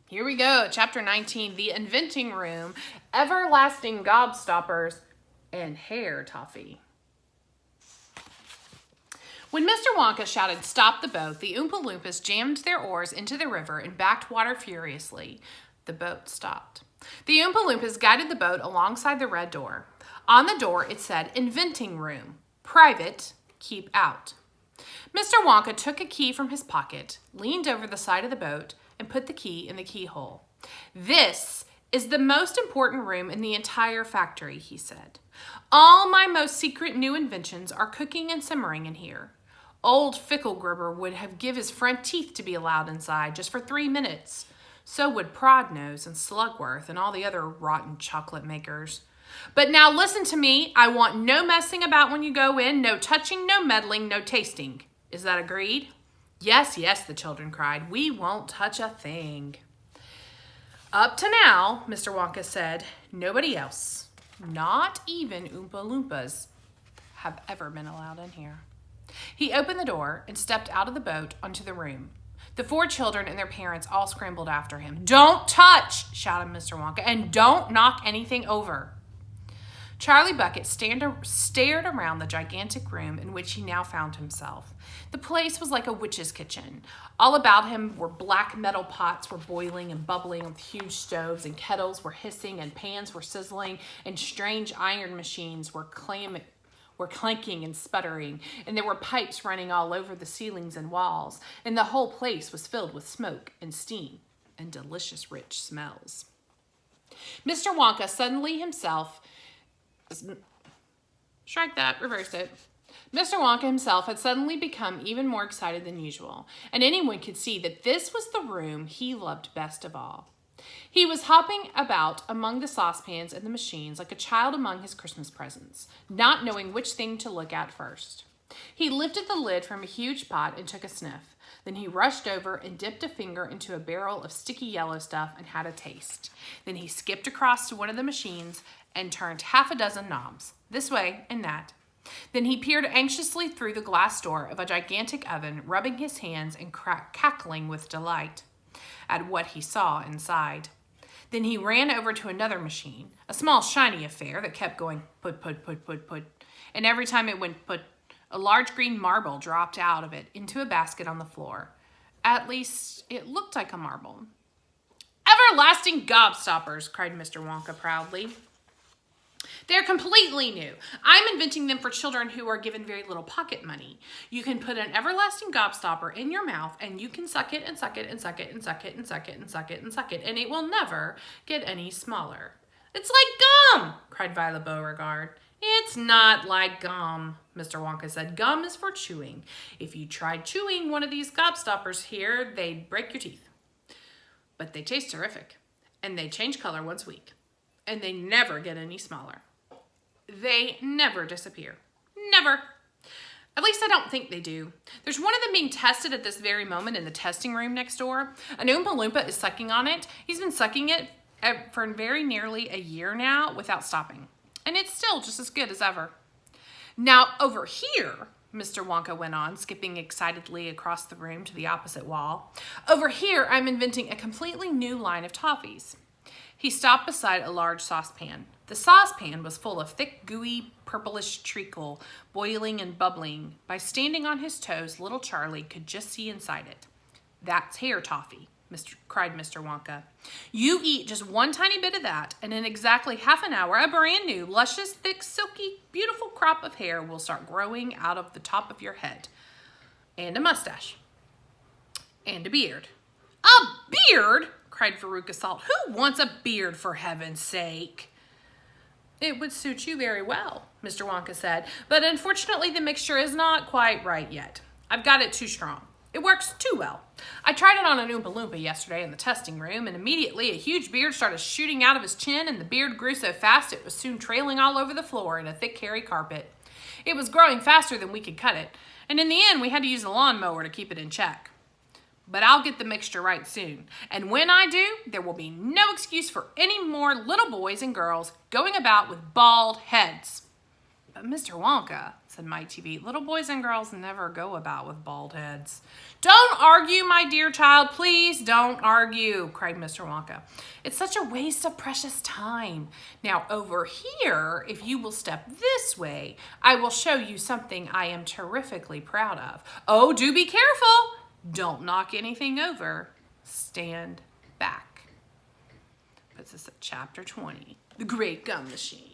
Here we go, chapter 19, The Inventing Room, Everlasting Gobstoppers, and Hair Toffee. When Mr. Wonka shouted, "Stop the boat," the Oompa Loompas jammed their oars into the river and backed water furiously. The boat stopped. The Oompa Loompas guided the boat alongside the red door. On the door, it said, "Inventing Room. Private. Keep out." Mr. Wonka took a key from his pocket, leaned over the side of the boat, and put the key in the keyhole. "This is the most important room in the entire factory," he said. "All my most secret new inventions are cooking and simmering in here. Old Fickelgribber would have give his front teeth to be allowed inside just for 3 minutes. So would Prodnose and Slugworth and all the other rotten chocolate makers. But now listen to me. I want no messing about when you go in, no touching, no meddling, no tasting. Is that agreed?" "Yes, yes," the children cried. "We won't touch a thing." "Up to now," Mr. Wonka said, "nobody else, not even Oompa Loompas, have ever been allowed in here." He opened the door and stepped out of the boat onto the room. The 4 children and their parents all scrambled after him. "Don't touch," shouted Mr. Wonka, "and don't knock anything over." Charlie Bucket stared around the gigantic room in which he now found himself. The place was like a witch's kitchen. All about him were black metal pots were boiling and bubbling with huge stoves, and kettles were hissing, and pans were sizzling, and strange iron machines were clanking and sputtering, and there were pipes running all over the ceilings and walls, and the whole place was filled with smoke and steam and delicious rich smells. Mr. Wonka suddenly himself... Strike that, reverse it. Mr. Wonka himself had suddenly become even more excited than usual, and anyone could see that this was the room he loved best of all. He was hopping about among the saucepans and the machines like a child among his Christmas presents, not knowing which thing to look at first. He lifted the lid from a huge pot and took a sniff. Then he rushed over and dipped a finger into a barrel of sticky yellow stuff and had a taste. Then he skipped across to one of the machines and turned half a dozen knobs, this way and that. Then he peered anxiously through the glass door of a gigantic oven, rubbing his hands and cackling with delight at what he saw inside. Then he ran over to another machine, a small shiny affair that kept going put, put, put, put, put, and every time it went put, a large green marble dropped out of it into a basket on the floor. At least, it looked like a marble. "Everlasting Gobstoppers," cried Mr. Wonka proudly. "They're completely new. I'm inventing them for children who are given very little pocket money. You can put an everlasting gobstopper in your mouth, and you can suck it and suck it and suck it and suck it and suck it and suck it and suck it, and it will never get any smaller." "It's like gum!" cried Violet Beauregard. "It's not like gum," Mr. Wonka said. "Gum is for chewing. If you tried chewing one of these gobstoppers here, they'd break your teeth. But they taste terrific, and they change color once a week, and they never get any smaller. They never disappear. Never. At least I don't think they do. There's one of them being tested at this very moment in the testing room next door. An Oompa Loompa is sucking on it. He's been sucking it for very nearly a year now without stopping. And it's still just as good as ever. Now, over here," Mr. Wonka went on, skipping excitedly across the room to the opposite wall, "over here, I'm inventing a completely new line of toffees." He stopped beside a large saucepan. The saucepan was full of thick, gooey, purplish treacle, boiling and bubbling. By standing on his toes, little Charlie could just see inside it. "That's hair toffee," cried Mr. Wonka. "You eat just one tiny bit of that, and in exactly half an hour, a brand new, luscious, thick, silky, beautiful crop of hair will start growing out of the top of your head. And a mustache. And a beard." "A beard?" cried Veruca Salt. "Who wants a beard, for heaven's sake?" "It would suit you very well," Mr. Wonka said, "but unfortunately the mixture is not quite right yet. I've got it too strong. It works too well. I tried it on an Oompa Loompa yesterday in the testing room, and immediately a huge beard started shooting out of his chin, and the beard grew so fast it was soon trailing all over the floor in a thick, hairy carpet. It was growing faster than we could cut it, and in the end we had to use a lawnmower to keep it in check. But I'll get the mixture right soon, and when I do, there will be no excuse for any more little boys and girls going about with bald heads." But Mr. Wonka, said Mike Teavee, little boys and girls never go about with bald heads. Don't argue, my dear child. Please don't argue, cried Mr. Wonka. It's such a waste of precious time. Now over here, if you will step this way, I will show you something I am terrifically proud of. Oh, do be careful. Don't knock anything over. Stand back. Puts us at chapter 20, The Great Gum Machine.